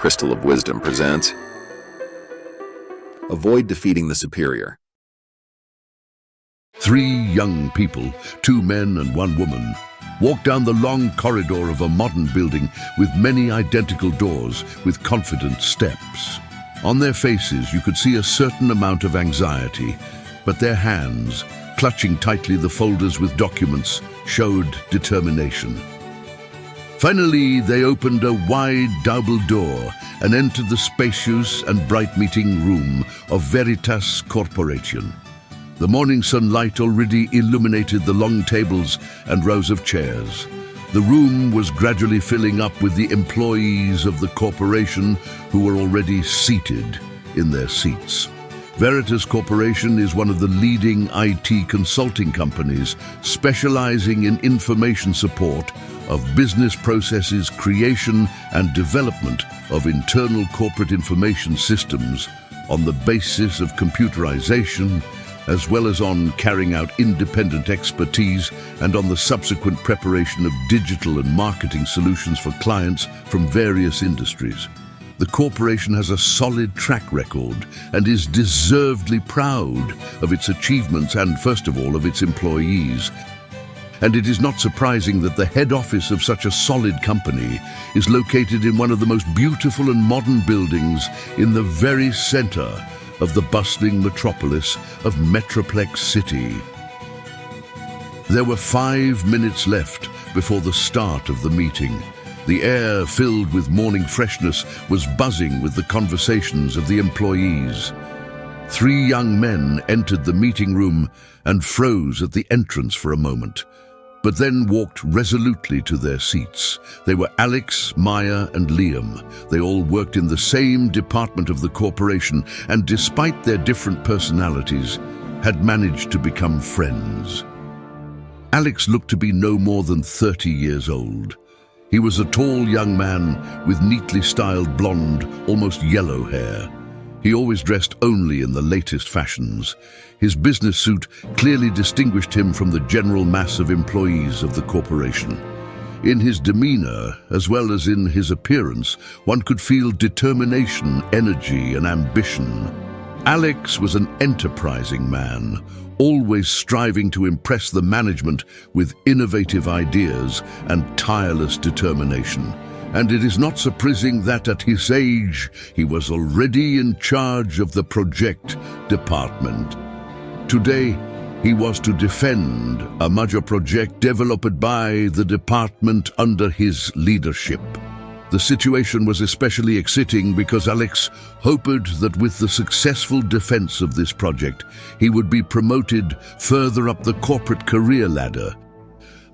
Crystal of Wisdom presents Avoid Defeating the Superior. Three young people, 2 men and 1 woman, walk down the long corridor of a modern building with many identical doors with confident steps. On their faces you could see a certain amount of anxiety, but their hands, clutching tightly the folders with documents, showed determination. Finally, they opened a wide double door and entered the spacious and bright meeting room of Veritas Corporation. The morning sunlight already illuminated the long tables and rows of chairs. The room was gradually filling up with the employees of the corporation who were already seated in their seats. Veritas Corporation is one of the leading IT consulting companies specializing in information support of business processes, creation and development of internal corporate information systems on the basis of computerization, as well as on carrying out independent expertise and on the subsequent preparation of digital and marketing solutions for clients from various industries. The corporation has a solid track record and is deservedly proud of its achievements and, first of all, of its employees. And it is not surprising that the head office of such a solid company is located in one of the most beautiful and modern buildings in the very center of the bustling metropolis of Metroplex City. There were 5 minutes left before the start of the meeting. The air, filled with morning freshness, was buzzing with the conversations of the employees. 3 young men entered the meeting room and froze at the entrance for a moment, but then walked resolutely to their seats. They were Alex, Maya, and Liam. They all worked in the same department of the corporation, and despite their different personalities, had managed to become friends. Alex looked to be no more than 30 years old. He was a tall young man with neatly styled blonde, almost yellow hair. He always dressed only in the latest fashions. His business suit clearly distinguished him from the general mass of employees of the corporation. In his demeanor, as well as in his appearance, one could feel determination, energy, and ambition. Alex was an enterprising man, always striving to impress the management with innovative ideas and tireless determination. And it is not surprising that at his age, he was already in charge of the project department. Today, he was to defend a major project developed by the department under his leadership. The situation was especially exciting because Alex hoped that with the successful defense of this project, he would be promoted further up the corporate career ladder.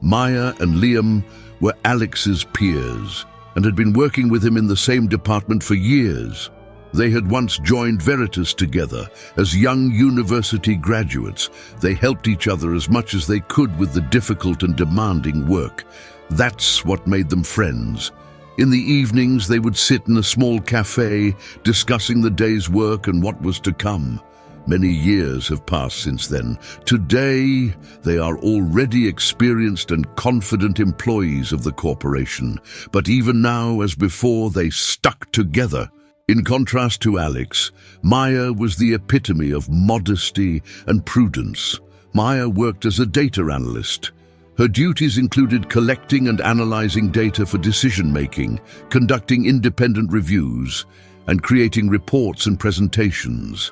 Maya and Liam were Alex's peers and had been working with him in the same department for years. They had once joined Veritas together as young university graduates. They helped each other as much as they could with the difficult and demanding work. That's what made them friends. In the evenings, they would sit in a small cafe, discussing the day's work and what was to come. Many years have passed since then. Today, they are already experienced and confident employees of the corporation. But even now, as before, they stuck together. In contrast to Alex, Maya was the epitome of modesty and prudence. Maya worked as a data analyst. Her duties included collecting and analyzing data for decision-making, conducting independent reviews, and creating reports and presentations.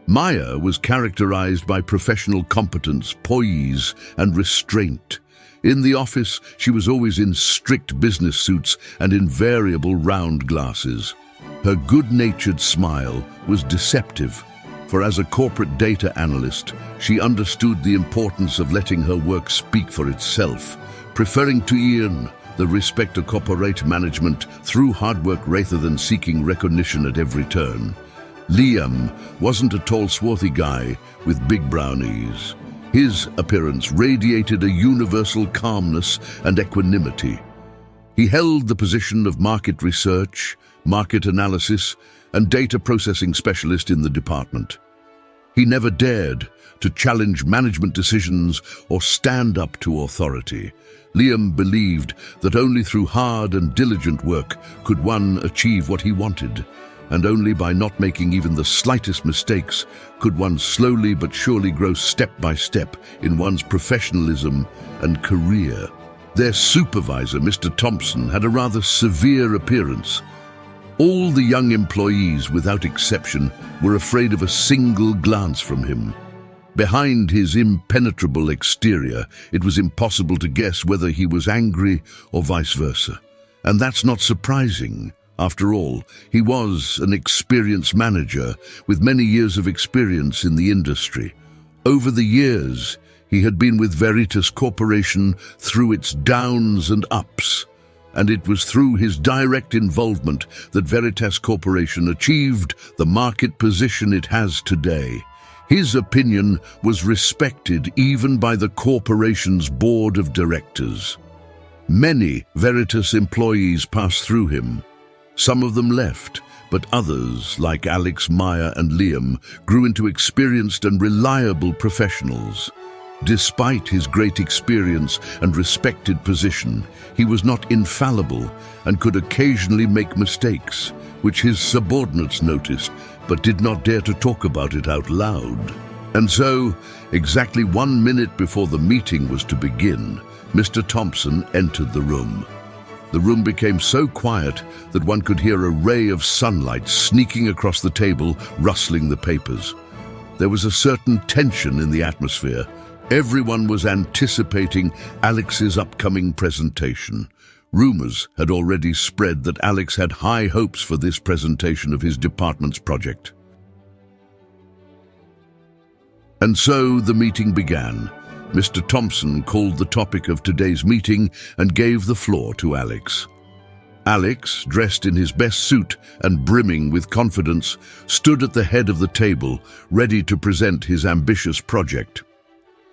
Maya was characterized by professional competence, poise, and restraint. In the office, she was always in strict business suits and invariable round glasses. Her good-natured smile was deceptive, for as a corporate data analyst, she understood the importance of letting her work speak for itself, preferring to earn the respect of corporate management through hard work rather than seeking recognition at every turn. Liam wasn't a tall, swarthy guy with big brown eyes. His appearance radiated a universal calmness and equanimity. He held the position of market research, market analysis, and data processing specialist in the department. He never dared to challenge management decisions or stand up to authority. Liam believed that only through hard and diligent work could one achieve what he wanted, and only by not making even the slightest mistakes could one slowly but surely grow step by step in one's professionalism and career. Their supervisor, Mr. Thompson, had a rather severe appearance. All the young employees, without exception, were afraid of a single glance from him. Behind his impenetrable exterior, it was impossible to guess whether he was angry or vice versa. And that's not surprising. After all, he was an experienced manager with many years of experience in the industry. Over the years, he had been with Veritas Corporation through its downs and ups, and it was through his direct involvement that Veritas Corporation achieved the market position it has today. His opinion was respected even by the corporation's board of directors. Many Veritas employees passed through him. Some of them left, but others, like Alex, Maya, and Liam, grew into experienced and reliable professionals. Despite his great experience and respected position, he was not infallible and could occasionally make mistakes, which his subordinates noticed but did not dare to talk about it out loud. And so, exactly 1 minute before the meeting was to begin, Mr. Thompson entered the room. The room became so quiet that one could hear a ray of sunlight sneaking across the table, rustling the papers. There was a certain tension in the atmosphere. Everyone was anticipating Alex's upcoming presentation. Rumors had already spread that Alex had high hopes for this presentation of his department's project. And so the meeting began. Mr. Thompson called the topic of today's meeting and gave the floor to Alex. Alex, dressed in his best suit and brimming with confidence, stood at the head of the table, ready to present his ambitious project.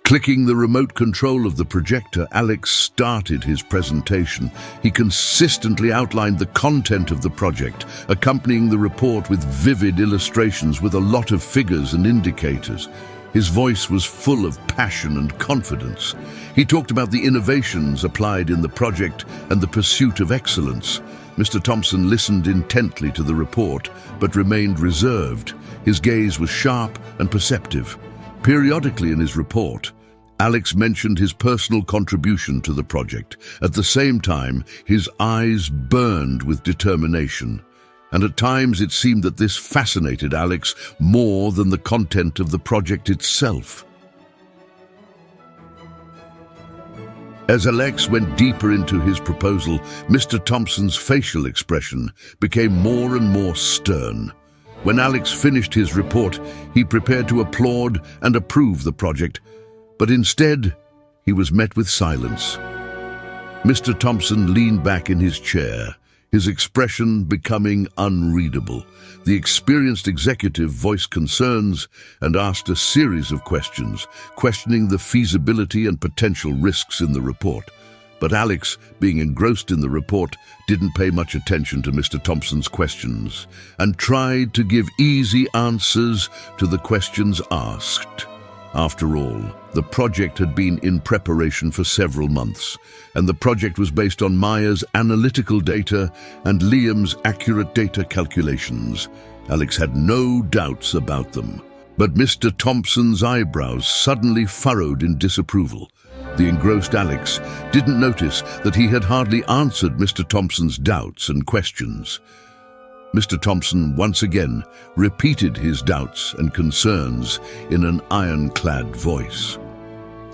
Clicking the remote control of the projector, Alex started his presentation. He consistently outlined the content of the project, accompanying the report with vivid illustrations with a lot of figures and indicators. His voice was full of passion and confidence. He talked about the innovations applied in the project and the pursuit of excellence. Mr. Thompson listened intently to the report, but remained reserved. His gaze was sharp and perceptive. Periodically in his report, Alex mentioned his personal contribution to the project. At the same time, his eyes burned with determination. And at times it seemed that this fascinated Alex more than the content of the project itself. As Alex went deeper into his proposal, Mr. Thompson's facial expression became more and more stern. When Alex finished his report, he prepared to applaud and approve the project, but instead, he was met with silence. Mr. Thompson leaned back in his chair, his expression becoming unreadable. The experienced executive voiced concerns and asked a series of questions, questioning the feasibility and potential risks in the report. But Alex, being engrossed in the report, didn't pay much attention to Mr. Thompson's questions and tried to give easy answers to the questions asked. After all, the project had been in preparation for several months, and the project was based on Maya's analytical data and Liam's accurate data calculations. Alex had no doubts about them. But Mr. Thompson's eyebrows suddenly furrowed in disapproval. The engrossed Alex didn't notice that he had hardly answered Mr. Thompson's doubts and questions. Mr. Thompson once again repeated his doubts and concerns in an ironclad voice.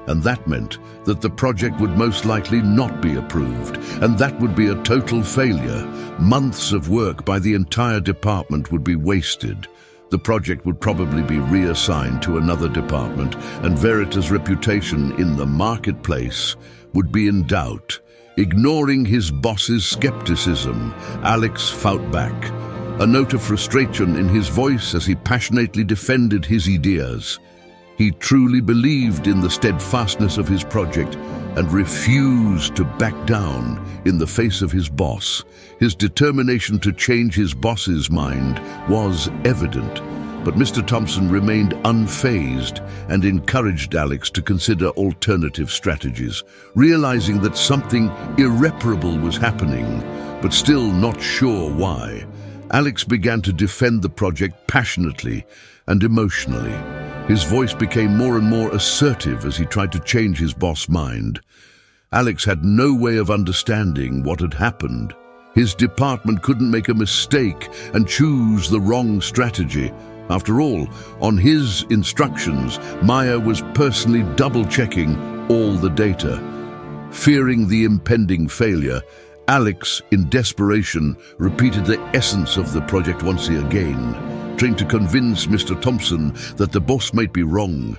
And that meant that the project would most likely not be approved, and that would be a total failure. Months of work by the entire department would be wasted. The project would probably be reassigned to another department, and Veritas' reputation in the marketplace would be in doubt. Ignoring his boss's skepticism, Alex fought back, a note of frustration in his voice as he passionately defended his ideas. He truly believed in the steadfastness of his project and refused to back down in the face of his boss. His determination to change his boss's mind was evident. But Mr. Thompson remained unfazed and encouraged Alex to consider alternative strategies, realizing that something irreparable was happening, but still not sure why. Alex began to defend the project passionately and emotionally. His voice became more and more assertive as he tried to change his boss' mind. Alex had no way of understanding what had happened. His department couldn't make a mistake and choose the wrong strategy. After all, on his instructions, Maya was personally double-checking all the data. Fearing the impending failure, Alex, in desperation, repeated the essence of the project once again, trying to convince Mr. Thompson that the boss might be wrong.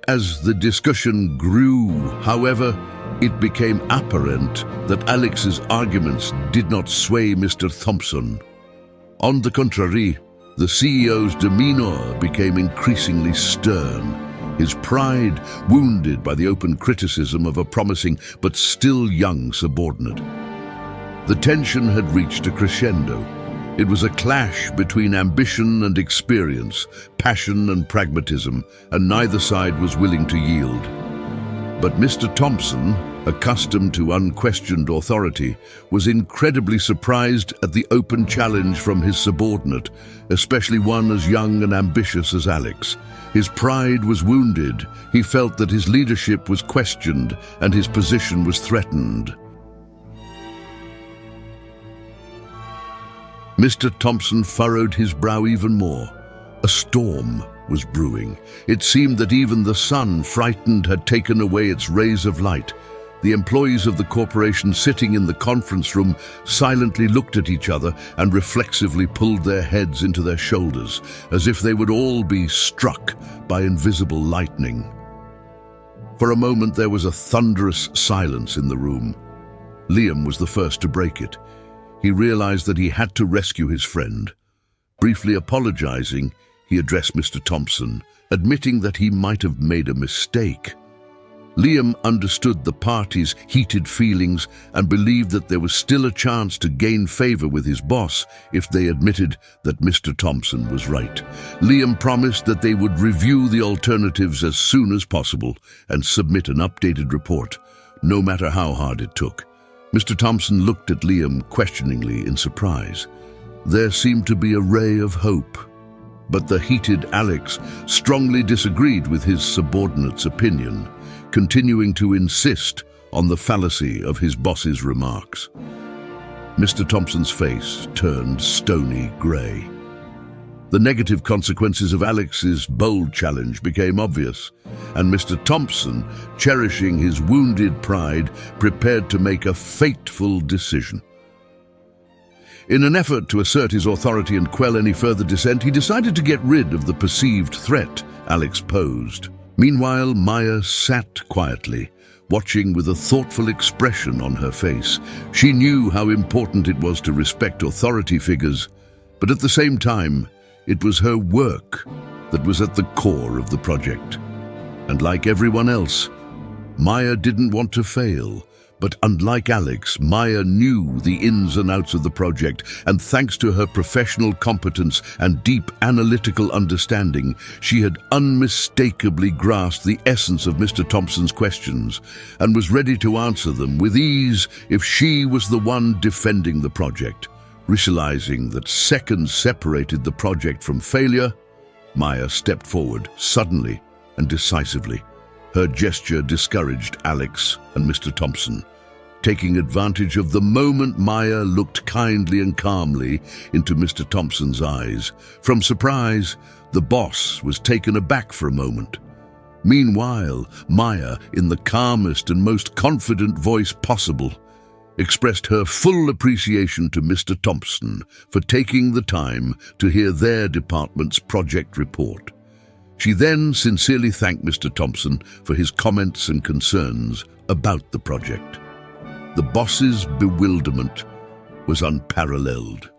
As the discussion grew, however, it became apparent that Alex's arguments did not sway Mr. Thompson. On the contrary, the CEO's demeanor became increasingly stern, his pride wounded by the open criticism of a promising but still young subordinate. The tension had reached a crescendo. It was a clash between ambition and experience, passion and pragmatism, and neither side was willing to yield. But Mr. Thompson, accustomed to unquestioned authority, was incredibly surprised at the open challenge from his subordinate, especially one as young and ambitious as Alex. His pride was wounded. He felt that his leadership was questioned and his position was threatened. Mr. Thompson furrowed his brow even more. A storm was brewing. It seemed that even the sun, frightened, had taken away its rays of light. The employees of the corporation sitting in the conference room silently looked at each other and reflexively pulled their heads into their shoulders, as if they would all be struck by invisible lightning. For a moment there was a thunderous silence in the room. Liam was the first to break it. He realized that he had to rescue his friend. Briefly apologizing, he addressed Mr. Thompson, admitting that he might have made a mistake. Liam understood the party's heated feelings and believed that there was still a chance to gain favor with his boss if they admitted that Mr. Thompson was right. Liam promised that they would review the alternatives as soon as possible and submit an updated report, no matter how hard it took. Mr. Thompson looked at Liam questioningly in surprise. There seemed to be a ray of hope, but the heated Alex strongly disagreed with his subordinate's opinion, continuing to insist on the fallacy of his boss's remarks. Mr. Thompson's face turned stony grey. The negative consequences of Alex's bold challenge became obvious, and Mr. Thompson, cherishing his wounded pride, prepared to make a fateful decision. In an effort to assert his authority and quell any further dissent, he decided to get rid of the perceived threat Alex posed. Meanwhile, Maya sat quietly, watching with a thoughtful expression on her face. She knew how important it was to respect authority figures, but at the same time, it was her work that was at the core of the project. And like everyone else, Maya didn't want to fail. But unlike Alex, Maya knew the ins and outs of the project, and thanks to her professional competence and deep analytical understanding, she had unmistakably grasped the essence of Mr. Thompson's questions and was ready to answer them with ease if she was the one defending the project. Realizing that seconds separated the project from failure, Maya stepped forward suddenly and decisively. Her gesture discouraged Alex and Mr. Thompson. Taking advantage of the moment, Maya looked kindly and calmly into Mr. Thompson's eyes. From surprise, the boss was taken aback for a moment. Meanwhile, Maya, in the calmest and most confident voice possible, expressed her full appreciation to Mr. Thompson for taking the time to hear their department's project report. She then sincerely thanked Mr. Thompson for his comments and concerns about the project. The boss's bewilderment was unparalleled.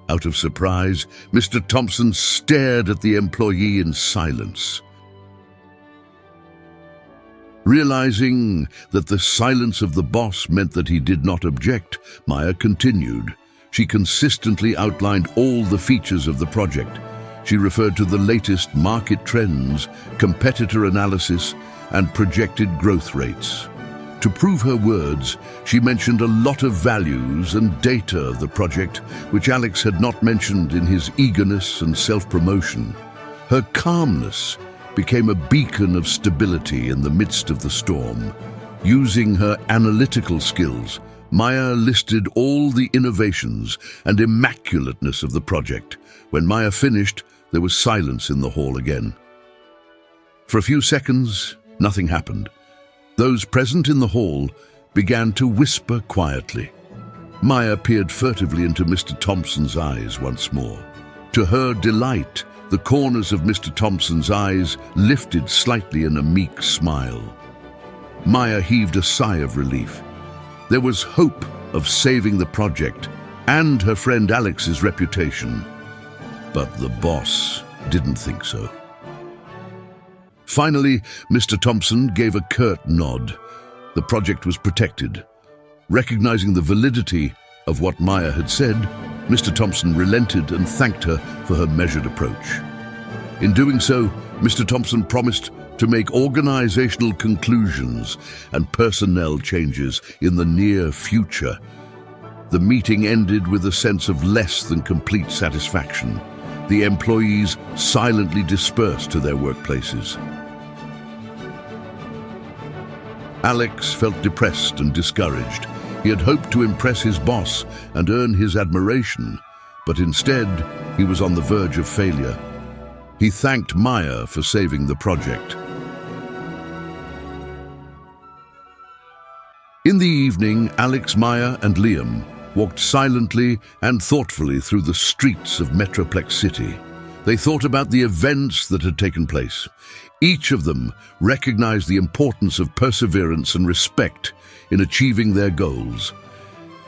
Out of surprise, Mr. Thompson stared at the employee in silence. Realizing that the silence of the boss meant that he did not object, Maya continued. She consistently outlined all the features of the project. She referred to the latest market trends, competitor analysis, and projected growth rates. To prove her words, she mentioned a lot of values and data of the project, which Alex had not mentioned in his eagerness and self-promotion. Her calmness became a beacon of stability in the midst of the storm. Using her analytical skills, Maya listed all the innovations and immaculateness of the project. When Maya finished, there was silence in the hall again. For a few seconds, nothing happened. Those present in the hall began to whisper quietly. Maya peered furtively into Mr. Thompson's eyes once more. To her delight, the corners of Mr. Thompson's eyes lifted slightly in a meek smile. Maya heaved a sigh of relief. There was hope of saving the project and her friend Alex's reputation. But the boss didn't think so. Finally, Mr. Thompson gave a curt nod. The project was protected. Recognizing the validity of what Maya had said, Mr. Thompson relented and thanked her for her measured approach. In doing so, Mr. Thompson promised to make organizational conclusions and personnel changes in the near future. The meeting ended with a sense of less than complete satisfaction. The employees silently dispersed to their workplaces. Alex felt depressed and discouraged. He had hoped to impress his boss and earn his admiration, but instead, he was on the verge of failure. He thanked Maya for saving the project. In the evening, Alex, Maya, and Liam walked silently and thoughtfully through the streets of Metroplex City. They thought about the events that had taken place. Each of them recognized the importance of perseverance and respect in achieving their goals.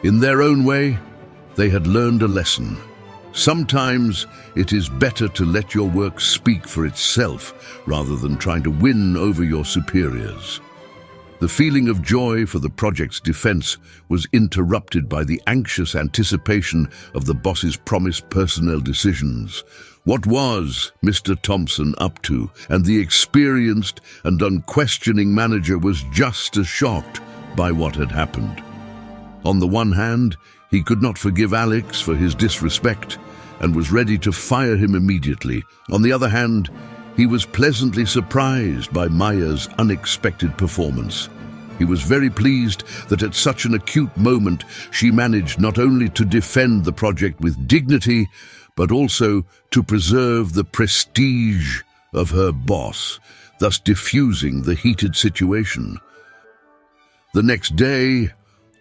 In their own way, they had learned a lesson. Sometimes it is better to let your work speak for itself rather than trying to win over your superiors. The feeling of joy for the project's defense was interrupted by the anxious anticipation of the boss's promised personnel decisions. What was Mr. Thompson up to? And the experienced and unquestioning manager was just as shocked by what had happened. On the one hand, he could not forgive Alex for his disrespect and was ready to fire him immediately. On the other hand, he was pleasantly surprised by Maya's unexpected performance. He was very pleased that at such an acute moment she managed not only to defend the project with dignity, but also to preserve the prestige of her boss, thus diffusing the heated situation. The next day,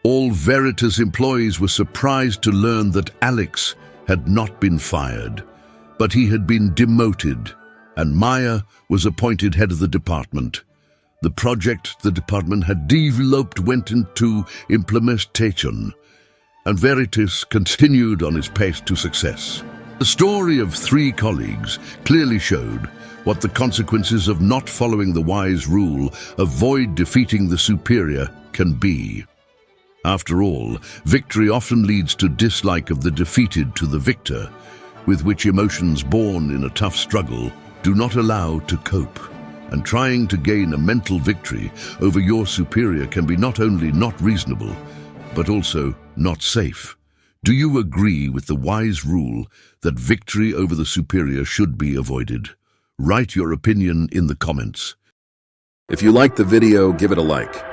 all Veritas employees were surprised to learn that Alex had not been fired, but he had been demoted, and Maya was appointed head of the department. The project the department had developed went into implementation, and Veritas continued on its path to success. The story of three colleagues clearly showed what the consequences of not following the wise rule, avoid defeating the superior, can be. After all, victory often leads to dislike of the defeated to the victor, with which emotions born in a tough struggle do not allow to cope. And trying to gain a mental victory over your superior can be not only not reasonable, but also not safe. Do you agree with the wise rule that victory over the superior should be avoided? Write your opinion in the comments. If you liked the video, give it a like.